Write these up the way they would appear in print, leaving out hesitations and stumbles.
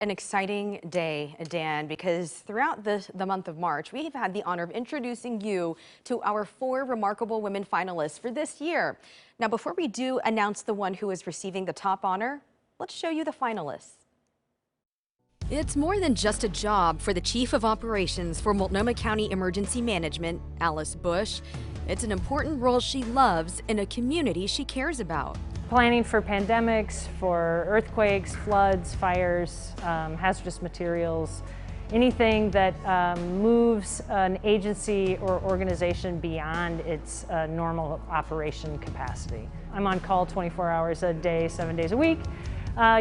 An exciting day, Dan, because throughout the month of March, we have had the honor of introducing you to our 4 remarkable women finalists for this year. Now, before we do announce the one who is receiving the top honor, let's show you the finalists. It's more than just a job for the Chief of Operations for Multnomah County Emergency Management, Alice Bush. It's an important role she loves in a community she cares about. Planning for pandemics, for earthquakes, floods, fires, hazardous materials, anything that moves an agency or organization beyond its normal operation capacity. I'm on call 24 hours a day, 7 days a week.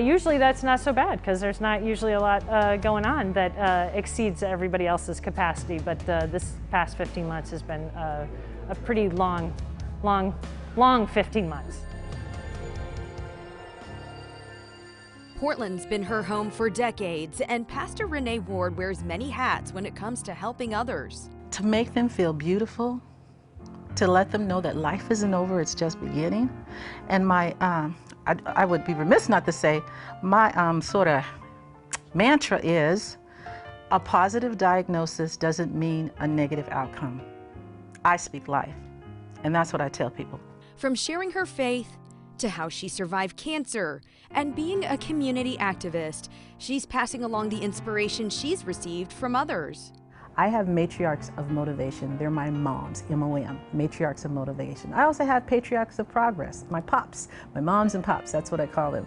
Usually that's not so bad because there's not usually a lot going on that exceeds everybody else's capacity, but this past 15 months has been a pretty long 15 months. Portland's been her home for decades, and Pastor Renee Ward wears many hats when it comes to helping others. To make them feel beautiful, to let them know that life isn't over, it's just beginning. And my, I would be remiss not to say, my sort of mantra is, a positive diagnosis doesn't mean a negative outcome. I speak life, and that's what I tell people. From sharing her faith to how she survived cancer and being a community activist, she's passing along the inspiration she's received from others. I have matriarchs of motivation. They're my moms, M-O-M, matriarchs of motivation. I also have patriarchs of progress, my pops, my moms and pops, that's what I call them.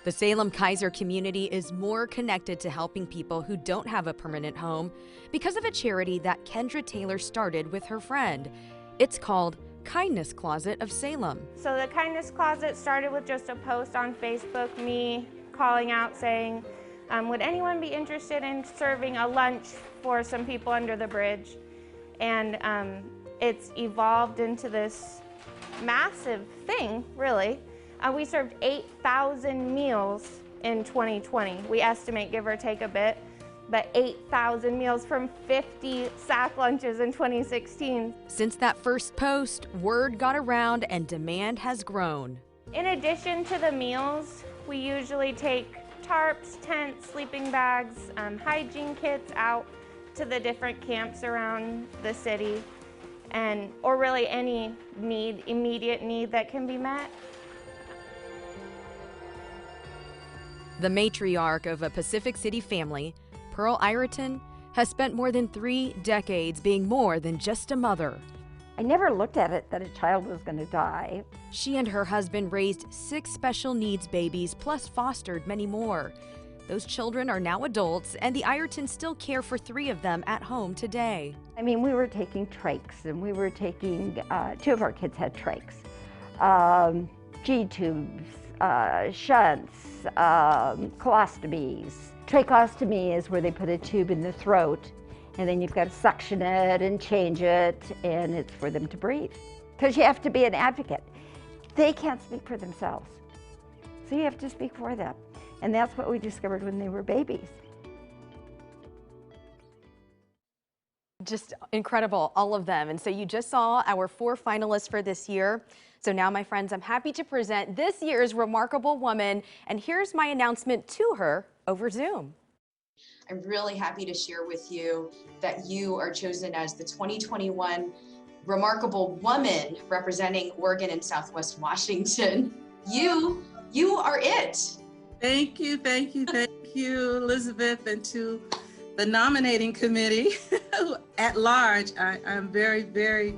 The Salem-Keizer community is more connected to helping people who don't have a permanent home because of a charity that Kendra Taylor started with her friend. It's called Kindness Closet of Salem. So the Kindness Closet started with just a post on Facebook, me calling out saying, would anyone be interested in serving a lunch for some people under the bridge? And it's evolved into this massive thing, really. We served 8,000 meals in 2020. We estimate, give or take a bit, but 8,000 meals from 50 sack lunches in 2016. Since that first post, word got around and demand has grown. In addition to the meals, we usually take tarps, tents, sleeping bags, hygiene kits out to the different camps around the city, or really any need, immediate need that can be met. The matriarch of a Pacific City family, Pearl Ireton, has spent more than 3 decades being more than just a mother. I never looked at it that a child was going to die. She and her husband raised 6 special needs babies, plus fostered many more. Those children are now adults, and the Iretons still care for 3 of them at home today. I mean, we were taking trachs, and we were taking, 2 of our kids had trachs, G-tubes, shunts, colostomies. Tracheostomy is where they put a tube in the throat, and then you've got to suction it and change it, and it's for them to breathe. Because you have to be an advocate. They can't speak for themselves, so you have to speak for them. And that's what we discovered when they were babies. Just incredible, all of them. And so you just saw our 4 finalists for this year. So now, my friends, I'm happy to present this year's remarkable woman, and here's my announcement to her over Zoom. I'm really happy to share with you that you are chosen as the 2021 Remarkable Woman representing Oregon and Southwest Washington. You are it. Thank you, Elizabeth, and to the nominating committee at large. I'm very, very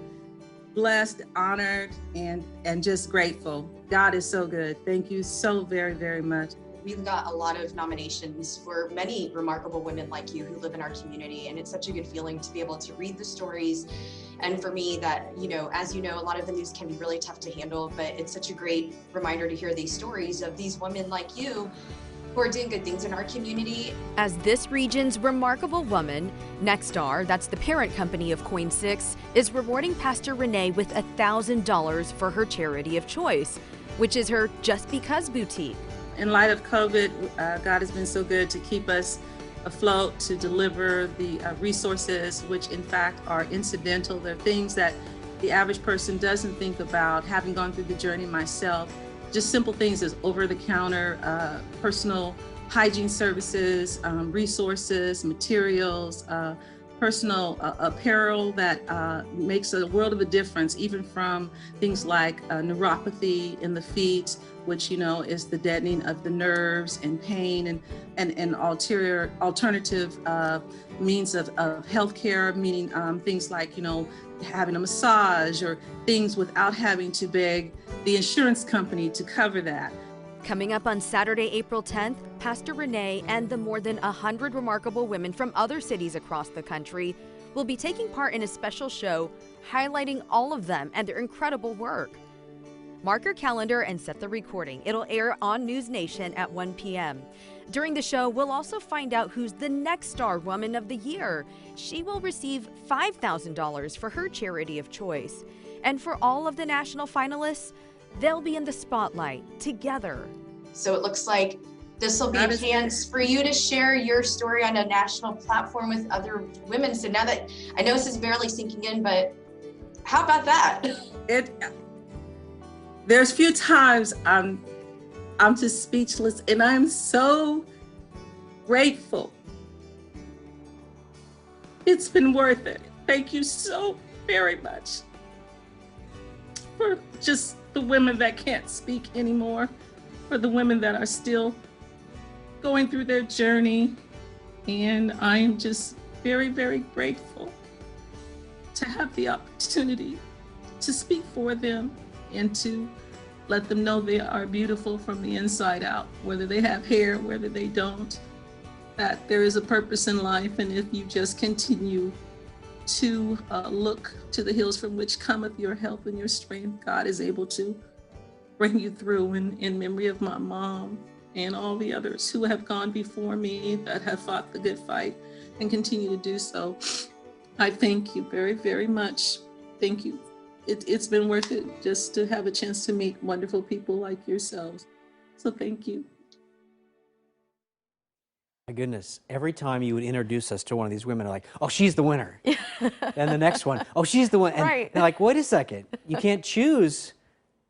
blessed, honored, and just grateful. God is so good. Thank you so very, very much. We've got a lot of nominations for many remarkable women like you who live in our community, and it's such a good feeling to be able to read the stories. And for me, that, as you know, a lot of the news can be really tough to handle, but it's such a great reminder to hear these stories of these women like you who are doing good things in our community. As this region's remarkable woman, Nexstar, that's the parent company of Coin6, is rewarding Pastor Renee with $1,000 for her charity of choice, which is her Just Because boutique. In light of COVID, God has been so good to keep us afloat, to deliver the resources, which in fact are incidental. They're things that the average person doesn't think about. Having gone through the journey myself, just simple things as over-the-counter personal hygiene services, resources, materials, personal apparel that makes a world of a difference, even from things like neuropathy in the feet, which is the deadening of the nerves and pain, and alternative means of healthcare, meaning things like having a massage or things without having to beg the insurance company to cover that. Coming up on Saturday, April 10th, Pastor Renee and the more than 100 remarkable women from other cities across the country will be taking part in a special show highlighting all of them and their incredible work. Mark your calendar and set the recording. It'll air on News Nation at 1 p.m. During the show, we'll also find out who's the next Star Woman of the Year. She will receive $5,000 for her charity of choice. And for all of the national finalists, they'll be in the spotlight together. So it looks like this will be a chance for you to share your story on a national platform with other women. So now that I know this is barely sinking in, but how about that? There's few times I'm just speechless, and I'm so grateful. It's been worth it. Thank you so very much for just the women that can't speak anymore, for the women that are still going through their journey. And I'm just very, very grateful to have the opportunity to speak for them and to let them know they are beautiful from the inside out, whether they have hair, whether they don't, that there is a purpose in life. And if you just continue to look to the hills from which cometh your help and your strength, God is able to bring you through. In memory of my mom and all the others who have gone before me, that have fought the good fight and continue to do so, I thank you very, very much. Thank you. It's been worth it just to have a chance to meet wonderful people like yourselves. So thank you. My goodness, every time you would introduce us to one of these women, like, oh, she's the winner. And the next one, oh, she's the one. And Right. they're like, wait a second, you can't choose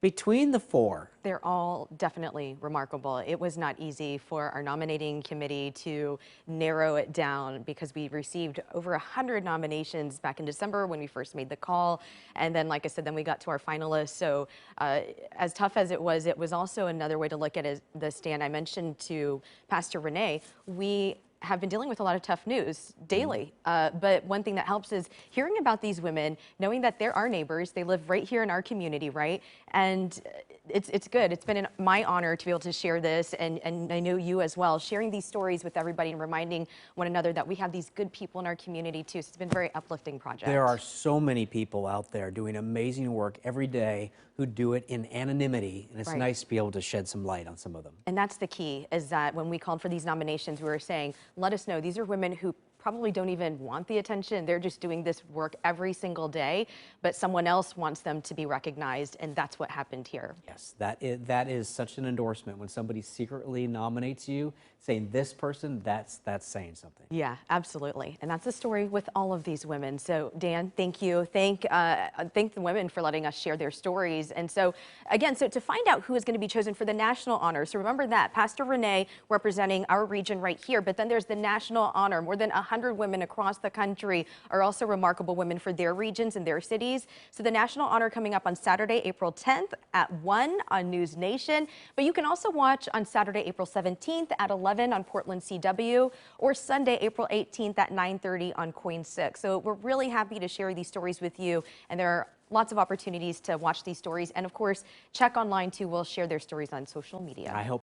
between the four. They're all definitely remarkable. It was not easy for our nominating committee to narrow it down because we received over 100 nominations back in December when we first made the call. And then, like I said, then we got to our finalists. So as tough as it was also another way to look at it, the stand. I mentioned to Pastor Renee, we have been dealing with a lot of tough news daily. But one thing that helps is hearing about these women, knowing that they're our neighbors, they live right here in our community, right? And it's good. It's been my honor to be able to share this, and I know you as well, sharing these stories with everybody and reminding one another that we have these good people in our community too. So it's been a very uplifting project. There are so many people out there doing amazing work every day who do it in anonymity, and it's Right. nice to be able to shed some light on some of them. And that's the key, is that when we called for these nominations, we were saying, let us know. These are women who probably don't even want the attention. They're just doing this work every single day, but someone else wants them to be recognized, and that's what happened here. Yes, that is such an endorsement when somebody secretly nominates you, saying this person, that's saying something. Yeah, absolutely. And that's the story with all of these women. So Dan, thank you. Thank the women for letting us share their stories. And so again, so to find out who is going to be chosen for the national honor, so remember that, Pastor Renee representing our region right here, but then there's the national honor. More than 100 women across the country are also remarkable women for their regions and their cities. So the national honor coming up on Saturday, April 10th at 1 on News Nation. But you can also watch on Saturday, April 17th at 11 on Portland CW, or Sunday, April 18th at 9:30 on Coin 6. So we're really happy to share these stories with you, and there are lots of opportunities to watch these stories. And of course, check online too. We'll share their stories on social media. I hope